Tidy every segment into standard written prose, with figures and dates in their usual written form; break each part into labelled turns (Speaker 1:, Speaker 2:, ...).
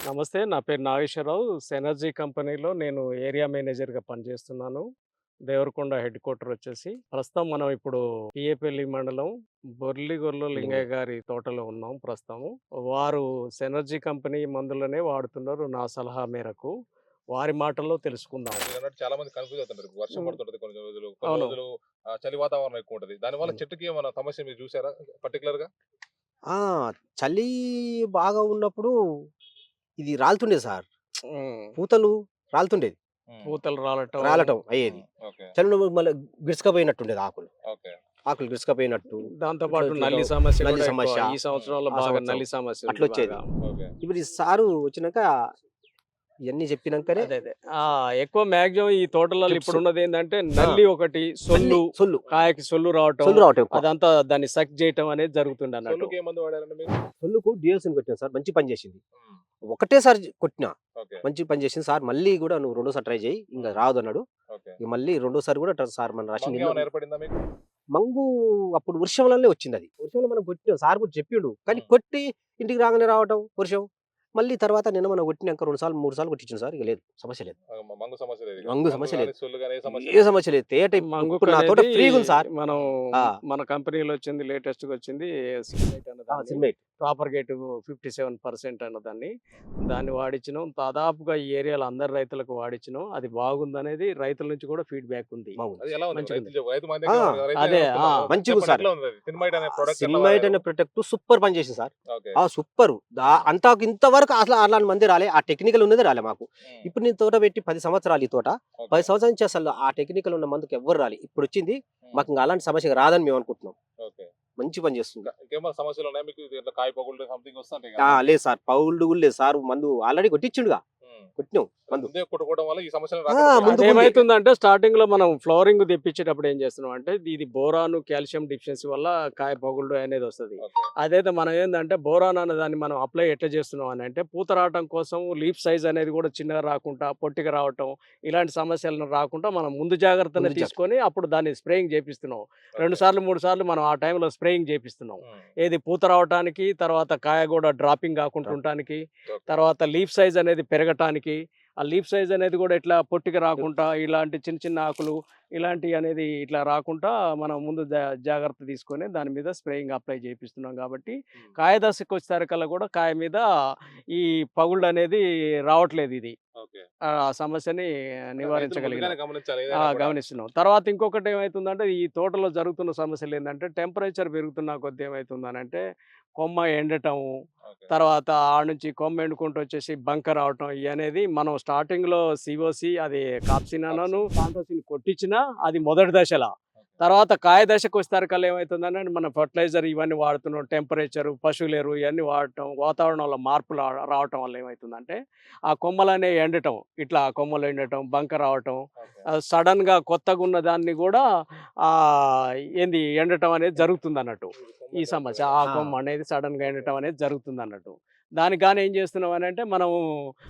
Speaker 1: నమస్తే. నా పేరు నాగేశ్వరరావు. సెనర్జీ కంపెనీలో నేను ఏరియా మేనేజర్‌గా పనిచేస్తున్నాను. దేవరకొండ హెడ్ క్వార్టర్ వచ్చేసి. ప్రస్తుతం మనం ఇప్పుడు పిఏపల్లి మండలం బొర్లిగొర్ల
Speaker 2: లింగయ్య.
Speaker 1: లింగయ్య గారి తోటలో ఉన్నాం ప్రస్తుతము. వారు సెనర్జీ కంపెనీ మందులనే వాడుతున్నారు నా సలహా మేరకు. వారి మాటల్లో తెలుసుకుందాం.
Speaker 2: మీరన్నట్టు చాలా మంది కన్‌ఫ్యూజ్ అవుతుంటారు. వర్షం
Speaker 1: హ్మ్.
Speaker 2: పడుతుంటది కొన్ని రోజులు. కొన్ని
Speaker 1: అవును.
Speaker 2: రోజులు చలి వాతావరణం ఎక్కువుంటది. దానివల్ల
Speaker 1: అవును.
Speaker 2: చెట్టుకి ఏమన్నా సమస్య మీరు చూసారా పర్టిక్యులర్‌గా?
Speaker 3: ఆ! చలి బాగా ఉన్నప్పుడు ఇది రాలుతుండేది సార్.
Speaker 1: హ్మ్.
Speaker 3: పూతలు రాలుతుండేది.
Speaker 2: హ్మ్.
Speaker 1: పూతలు రాలటం.
Speaker 3: రాలటం అయ్యేది.
Speaker 2: ఓకే.
Speaker 3: చలిలో మళ్ళీ బిరుసుకుపోయినట్టుండేది ఆకులు.
Speaker 2: ఓకే.
Speaker 3: ఆకులు బిరుసుకుపోయినట్టు
Speaker 1: దాంతో
Speaker 3: ఇట్లా
Speaker 1: పాటు
Speaker 3: ఇట్లా
Speaker 1: నల్లి సమస్య
Speaker 3: నల్లి
Speaker 1: కూడా ఎక్కువ.
Speaker 3: సమస్య
Speaker 1: ఈ సంవత్సరంలో
Speaker 3: ఆ
Speaker 1: బాగా
Speaker 3: సంవత్సరం
Speaker 1: నల్లి సమస్య ఉంది
Speaker 3: అట్లొచ్చేది.
Speaker 1: బాగా.
Speaker 2: ఓకే.
Speaker 3: ఇప్పుడు ఈ సారు వచ్చినాక ఇయన్నీ చెప్పినంకనే
Speaker 1: అదే. ఎక్కువ మాక్సిమం ఈ తోటలలో
Speaker 3: ట్రిప్స్.
Speaker 1: ఇప్పుడున్నదేంటంటే
Speaker 3: ఆ!
Speaker 1: నల్లి ఒకటి,
Speaker 3: నల్లి,
Speaker 1: సొల్లు,
Speaker 3: సొల్లు.
Speaker 1: కాయకి సొల్లు రావటం,
Speaker 3: సొల్లు రావటం ఎక్కువ.
Speaker 1: అదంతా దాన్ని సక్ జేయటం అనేది జరుగుతుందన్నట్టు.
Speaker 2: సొల్లుకి ఏ మందు వాడారండి మీరు?
Speaker 3: సొల్లుకు డియోసిన్ కొట్టాను సార్. మంచి పని చేసింది.
Speaker 2: హ్మ్.
Speaker 3: ఒకటేసారి కొట్టినా.
Speaker 2: ఓకే.
Speaker 3: మంచి పని చేసింది సార్. మళ్ళీ గూడా నువ్వు రెండోసారి ట్రై చెయ్యి. ఇంగ
Speaker 2: హ్మ్.
Speaker 3: రాదన్నాడు.
Speaker 2: ఓకే.
Speaker 3: ఇగ మళ్ళీ రెండోసారి గూడా సార్ మన రషం నిన్న
Speaker 2: మంగేమన్నా ఏర్పడిందా మీకు?
Speaker 3: మంగు అప్పుడు వర్షం వల్లనే వచ్చిందది. వర్షంలో మనం కొట్టినాం. సార్ కూడా చెప్పిండు. కానీ
Speaker 2: హ్మ్.
Speaker 3: కొట్టి ఇంటికి రాగానే రావటం వర్షం. మళ్ళీ తర్వాత నిన్న మనం కొట్టినాక 2 సార్లు, 3 సార్లు కొట్టించాం సార్. ఇక లేదు. సమస్య లేదు.
Speaker 2: మంగు సమస్య లేదిక.
Speaker 3: మంగు
Speaker 2: మంగు
Speaker 3: సమస్య
Speaker 2: గాని,
Speaker 3: లేదు.
Speaker 2: సొల్లు గాని ఏ సమస్య
Speaker 3: ఏ
Speaker 2: లేదు.
Speaker 3: సమస్య లేదు. తేట ఇప్పుడు నా తోట
Speaker 1: మంగుకనేది
Speaker 3: ఫ్రీగుంది సార్.
Speaker 1: మనం
Speaker 2: హ్మ్.
Speaker 3: ఆ!
Speaker 1: మన కంపెనీలో వచ్చింది లేటెస్ట్‌గా వచ్చింది సిల్మైట్
Speaker 3: ఆ!
Speaker 1: అన్నదాన్ని.
Speaker 3: సిన్‌మేట్.
Speaker 1: ప్రాపర్ గేట్ 57% అన్నదాన్ని. దాన్ని వాడిచ్చినాం. దాదాపుగా ఈ ఏరియాలో అందరు రైతులకు వాడిచ్చినాం. అది బాగుందనేది రైతుల నుంచి కూడా ఫీడ్‌బ్యాక్ ఉంది.
Speaker 3: బాగుంది.
Speaker 2: అది ఎలా ఉంది?
Speaker 1: మంచిగుంది.
Speaker 2: రైతు మన
Speaker 3: ఆ!
Speaker 2: దగ్గర ఉన్నారు కదా! రైతులే
Speaker 1: అదే.
Speaker 2: కనుక్కుందాం కదా!
Speaker 3: మంచిగుంది
Speaker 2: చెప్పండి
Speaker 3: సార్.
Speaker 2: ఎట్లా ఉందది? సిన్‌మైట్ అనే ప్రొడక్ట్ ఎట్లా
Speaker 3: సిన్‌మైట్
Speaker 2: వాడారు?
Speaker 3: అనే ప్రొడక్ట్ సూపర్ పని చేసింది సార్.
Speaker 2: ఓకే.
Speaker 3: సూపరు.
Speaker 2: హ్మ్.
Speaker 3: అంతకు ఇంతవరకు అసలు అలాంటి మందే రాలే. ఆ టెక్నికల్ ఉన్నదే రాలే మాకు.
Speaker 2: హ్మ్.
Speaker 3: ఇప్పుడు నేను తోట పెట్టి 10 సంవత్సరాలు ఈ తోట.
Speaker 2: ఓకే.
Speaker 3: 10 సంవత్సరాల నుంచి అసలు ఆ టెక్నికల్ ఉన్న మందుకి ఎవ్వరు రాలే. ఇప్పుడొచ్చింది.
Speaker 2: హ్మ్.
Speaker 3: మాకింక అలాంటి సమస్య రాదని మేము అనుకుంటున్నాం.
Speaker 2: ఓకే.
Speaker 3: మంచి పని చేస్తుంది.
Speaker 2: ఇంకేమైనా సమస్యలున్నాయా మీకు? దీంట్లో కాయ పగుళ్ళు సంథింగ్ వస్తుంటాయి కదా!
Speaker 3: లేదు సార్. పౌల్డ్ గూడా లేదు సార్. మందు ఆల్రెడీ కొట్టించిండుగా.
Speaker 2: హ్మ్.
Speaker 3: కొట్టినాం
Speaker 2: అది
Speaker 3: మందు.
Speaker 2: ముందే కొట్టుకోవడం వల్ల ఈ సమస్యలు రాకుండా పోయాయి.
Speaker 3: ముందుగుంది.
Speaker 1: అదేమైతుందంటే స్టార్టింగ్‌లో మనం ఫ్లవరింగ్ తెప్పించేటప్పుడు ఏం చేస్తున్నామంటే ఇది బోరాను, కాల్షియం డెఫిషియన్సీ వల్ల కాయ పగుళ్ళు అనేదొస్తది.
Speaker 2: ఓకే.
Speaker 1: అదైతే మనం ఏందంటే బోరాన్ అనే దాన్ని మనం అప్లై ఎట్లా చేస్తున్నాం అనంటే పూత రావటం కోసం లీఫ్ సైజ్ అనేది కూడా చిన్నగా రాకుండా, పొట్టిగా రావటం ఇలాంటి సమస్యలను రాకుండా మనం ముందు జాగ్రత్తనే
Speaker 3: ముందు జాగ్రత్త.
Speaker 1: తీసుకొని అప్పుడు దాన్ని స్ప్రేయింగ్ చేపిస్తున్నాం. 2
Speaker 2: ఓకే.
Speaker 1: సార్లు, 3 సార్లు మనం ఆ టైంలో స్ప్రేయింగ్ చేపిస్తున్నాం.
Speaker 2: హ్మ్.
Speaker 1: ఏది పూత రావటానికి, తర్వాత కాయ కూడా డ్రాపింగ్
Speaker 3: డ్రాప్.
Speaker 1: కాకుంటుంటానికి,
Speaker 2: ఓకే.
Speaker 1: తర్వాత లీఫ్ సైజ్ అనేది పెరగటానికి, ఆ లీఫ్ సైజ్ అనేది కూడా ఇట్లా పొట్టిగా రాకుండా ఇలాంటి చిన్న చిన్న ఆకులు ఇలాంటివి అనేది ఇట్లా రాకుండా మనం ముందు జాగ్రత్త తీసుకొని దాని మీద స్ప్రేయింగ్ అప్లై చేపిస్తున్నాం కాబట్టి
Speaker 2: హ్మ్.
Speaker 1: కాయ దశకు వచ్చేసరికల్లా కూడా కాయ మీద ఈ పగుళ్ళు అనేది రావట్లేదు ఇది.
Speaker 2: ఓకే.
Speaker 1: ఆ సమస్యని
Speaker 2: అంటే రైతులు ముందుగానే
Speaker 1: నివారించగలిగినాం.
Speaker 2: గమనించాలి ఏదైనా గూడా.
Speaker 1: గమనిస్తున్నాం. తర్వాత ఇంకొకటి ఏమైతుందంటే ఈ తోటలో జరుగుతున్న సమస్యలేందంటే టెంపరేచర్ పెరుగుతున్న కొద్దీ ఏమైతుందనంటే కొమ్మ ఎండటము,
Speaker 2: ఓకే.
Speaker 1: తర్వాత ఆడ నుంచి కొమ్మ ఎండుకుంటూ వచ్చేసి బంక రావటం ఇయనేది మనం స్టార్టింగ్‌లో సీఓసీ అది కాప్సినానోను,
Speaker 2: కాప్సిన్.
Speaker 1: కాంటోసిన్ కొట్టించినా అది మొదటి దశల.
Speaker 2: ఓకే.
Speaker 1: తర్వాత కాయ దశకొచ్చేసరికల్లా ఏమైతుందనంటే మనం ఫెర్టిలైజర్ ఇవన్నీ వాడుతున్నాం. టెంపరేచరు, పశువుల ఎరువు ఇయన్నీ వాడటం, వాతావరణంలో మార్పులు రావటం వల్ల ఏమైతుందంటే ఆ కొమ్మలనేవి ఎండటం. ఇట్లా కొమ్మలు ఎండటం, బంక రావటం,
Speaker 2: ఓకే.
Speaker 1: సడెన్‌గా కొత్తగున్న దాన్ని గూడా ఏంది ఎండటం అనేది జరుగుతుందన్నట్టు.
Speaker 2: కొమ్మ
Speaker 1: ఈ
Speaker 2: డ్రాప్
Speaker 1: సమస్య.
Speaker 2: అనేది.
Speaker 1: ఆ
Speaker 3: ఆ!
Speaker 1: కొమ్మ అనేది సడెన్‌గా
Speaker 2: ఓకే.
Speaker 1: ఎండటం అనేది జరుగుతుందన్నట్టు. దానికి గాని ఏం చేస్తున్నాం అనంటే మనము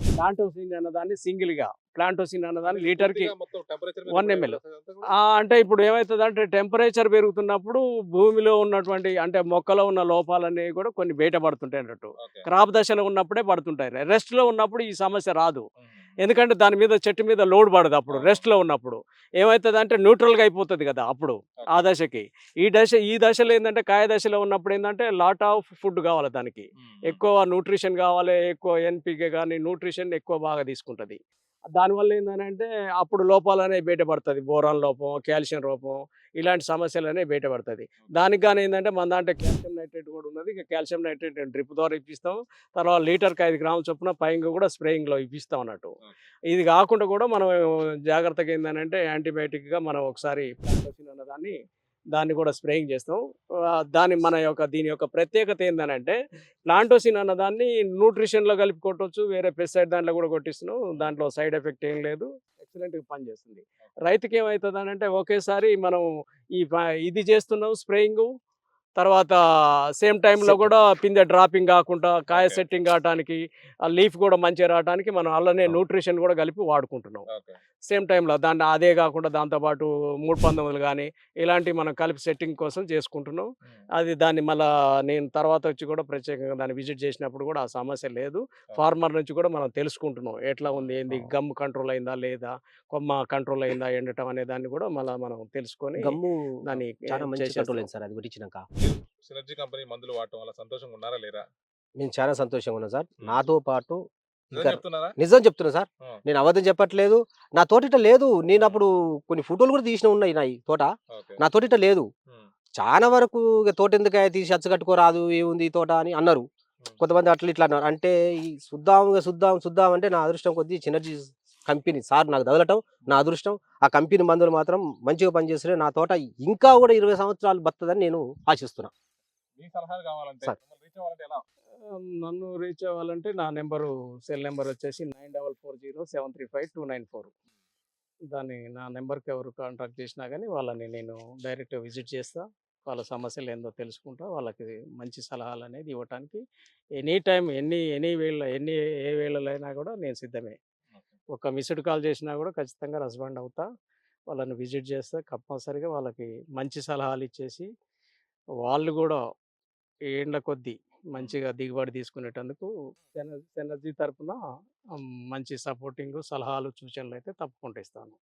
Speaker 1: ప్లాంటోసిన్ అన్నదాన్ని సింగిల్‌గా ప్లాంటోసిన్
Speaker 2: అంటే
Speaker 1: అన్నదాన్ని
Speaker 2: ఇది
Speaker 1: లీటర్‌కి
Speaker 2: పూర్తిగా మొత్తం టెంపరేచర్ మీద
Speaker 1: 1 ఎంఎల్.
Speaker 2: ఉపయోగపడతదా అదంతా గూడా?
Speaker 1: అంటే ఇప్పుడు ఏమైతదంటే టెంపరేచర్ పెరుగుతున్నప్పుడు భూమిలో ఉన్నటువంటి అంటే మొక్కలో ఉన్న లోపాలనేవి కూడా కొన్ని బయట పడుతుంటాయన్నట్టు.
Speaker 2: ఓకే.
Speaker 1: క్రాప్ దశలో ఉన్నప్పుడే పడుతుంటాయి. రెస్ట్‌లో ఉన్నప్పుడు ఈ సమస్య రాదు.
Speaker 2: హుహు.
Speaker 1: ఎందుకంటే దాని మీద చెట్టు మీద లోడ్ పడదప్పుడు రెస్ట్‌లో
Speaker 2: అవునవును.
Speaker 1: ఉన్నప్పుడు. ఏమైతదంటే న్యూట్రల్‌గా అయిపోతది గదా! అప్పుడు ఆ
Speaker 2: ఓకే.
Speaker 1: దశకి. ఈ దశలో ఏందంటే కాయ దశలో ఉన్నప్పుడు ఏందంటే లాట్ ఆఫ్ ఫుడ్ కావాలి దానికి.
Speaker 2: హ్మ్. హ్మ్.
Speaker 1: ఎక్కువ న్యూట్రిషన్ కావాలి. ఎక్కువ ఎన్‌పీకే గాని న్యూట్రిషన్ ఎక్కువ బాగా తీసుకుంటది. దానివల్ల ఏందనంటే అప్పుడు లోపాలనేవి బయటపడతది. బోరాన్ లోపం, కాల్షియం లోపం ఇలాంటి సమస్యలనేవి బయటపడతది.
Speaker 2: ఓకే.
Speaker 1: దానికి గాని ఏందంటే మన దాంట్లో కాల్షియం నైట్రేట్ కూడా ఉన్నది. ఇక కాల్షియం నైట్రేట్ డ్రిప్ ద్వారా ఇప్పిస్తాం. తర్వాత లీటర్‌కి 5 గ్రాముల చొప్పున పైంగా కూడా స్ప్రేయింగ్‌లో ఇప్పిస్తాం అన్నట్టు.
Speaker 2: ఓకే.
Speaker 1: ఇది కాకుండా కూడా మనం జాగ్రత్తగా ఏందనంటే యాంటీబయాటిక్‌గా మనం ఒకసారి ప్లాంటోసిన్ అన్నదాన్ని దాన్ని కూడా స్ప్రేయింగ్ చేస్తాం. దీని యొక్క ప్రత్యేకత ఏందనంటే ప్లాంటోసిన్ అన్నదాన్ని న్యూట్రిషన్‌లో కలిపి కొట్టొచ్చు. వేరే పెస్టిసైడ్ దాంట్లో కూడా కొట్టిస్తున్నాం.
Speaker 2: హ్మ్.
Speaker 1: దాంట్లో సైడ్ ఎఫెక్ట్ ఏం లేదు. ఎక్సలెంట్‌గా పనిచేస్తుంది.
Speaker 2: ఓకే.
Speaker 1: రైతుకేమైతదనంటే ఒకేసారి మనం ఈ ప ఇది చేస్తున్నాం స్ప్రేయింగు. తర్వాత సేమ్ టైంలో
Speaker 3: Set.
Speaker 1: కూడా పిందె డ్రాపింగ్ కాకుండా కాయ
Speaker 2: Okay.
Speaker 1: సెట్టింగ్ కావడానికి ఆ లీఫ్ కూడా మంచిగా రావడానికి మనం అలానే
Speaker 3: అవును.
Speaker 1: న్యూట్రిషన్ కూడా కలిపి వాడుకుంటున్నాం.
Speaker 2: ఓకే.
Speaker 1: సేమ్ టైంలో దాన్ని అదే కాకుండా దాంతోపాటు 319 కానీ ఇలాంటివి మనం కలిపి సెట్టింగ్ కోసం చేసుకుంటున్నాం. అది దాన్ని మళ్ళా నేను తర్వాత వచ్చి కూడా ప్రత్యేకంగా దాన్ని విజిట్ చేసినప్పుడు కూడా ఆ సమస్య లేదు. ఫార్మర్ నుంచి కూడా మనం తెలుసుకుంటున్నాం. ఎట్లా ఉంది, ఏంది,
Speaker 3: అవును.
Speaker 1: గమ్ కంట్రోల్ అయిందా లేదా, కొమ్మ కంట్రోల్ అయిందా, ఎండటం అనే దాన్ని కూడా మళ్ళా మనం తెలుసుకొని
Speaker 3: గమ్ము
Speaker 1: దాన్ని
Speaker 3: చాలా మంచి కంట్రోల్
Speaker 1: చేసేస్తాం.
Speaker 3: అయింది సార్ అది కొట్టించినాక.
Speaker 2: సినర్జీ కంపెనీ మందులు వాడటం వల్ల సంతోషంగా ఉన్నారా లేరా?
Speaker 3: నేను చాలా సంతోషంగా ఉన్నాను సార్.
Speaker 2: హ్మ్.
Speaker 3: నాతో పాటు
Speaker 2: నిజం
Speaker 3: ఇంకా
Speaker 2: చెప్తున్నారా?
Speaker 3: నిజం చెప్తున్నా సార్.
Speaker 2: ఆ.
Speaker 3: నేను అబద్ధం చెప్పట్లేదు. నా తోటిట లేదు. నేనప్పుడు కొన్ని ఫోటోలు కూడా తీసినవి ఉన్నాయి నాయి తోట.
Speaker 2: ఓకే.
Speaker 3: నా తోటిట లేదు.
Speaker 2: హ్మ్.
Speaker 3: చాలా వరకు ఇగ తోటెందుకాయ తీసి అచ్చగట్టుకోరాదు ఏముంది ఈ తోట అని అన్నారు.
Speaker 2: హ్మ్.
Speaker 3: కొంతమంది అట్లా ఇట్లా అన్నారు. అంటే ఈ సుద్దాం అంటే నా అదృష్టం కొద్దీ సినర్జీ కంపెనీ సార్ నాకు తగలటం నా అదృష్టం. ఆ కంపెనీ మందులు మాత్రం మంచిగా పనిచేస్తున్నాయి. నా తోట ఇంకా కూడా 20 సంవత్సరాలు బతుకుతదని నేను ఆశిస్తున్నా.
Speaker 2: మీ సలహాలు కావాలంటే
Speaker 3: సార్.
Speaker 2: మిమ్మల్ని రీచ్ అవ్వాలంటే ఎలా?
Speaker 1: నన్ను రీచ్ అవ్వాలంటే నా సెల్ నెంబర్ వచ్చేసి 9440735294. దాన్ని నా నెంబర్‌కి ఎవరు కాంటాక్ట్ చేసినా గానీ వాళ్ళని నేను డైరెక్ట్‌గా విజిట్ చేస్తా. వాళ్ళ సమస్యలు ఏందో తెలుసుకుంటా. వాళ్ళకి మంచి సలహాలనేది ఇవ్వటానికి ఎనీ టైమ్ ఏ వేళలో అయినా కూడా నేను సిద్ధమే.
Speaker 2: ఓకే.
Speaker 1: ఒక మిస్డ్ కాల్ చేసినా కూడా ఖచ్చితంగా రెస్పాండ్ అవుతా. వాళ్ళని విజిట్ చేస్తా. కంపల్సరీగా వాళ్ళకి మంచి సలహాలు ఇచ్చేసి, వాళ్ళు గూడా ఏండ్ల కొద్దీ మంచిగా దిగుబడి తీసుకునేటందుకు సెనర్జీ తరపున మంచి సపోర్టింగు, సలహాలు, సూచనలయితే తప్పకుండా ఇస్తాను.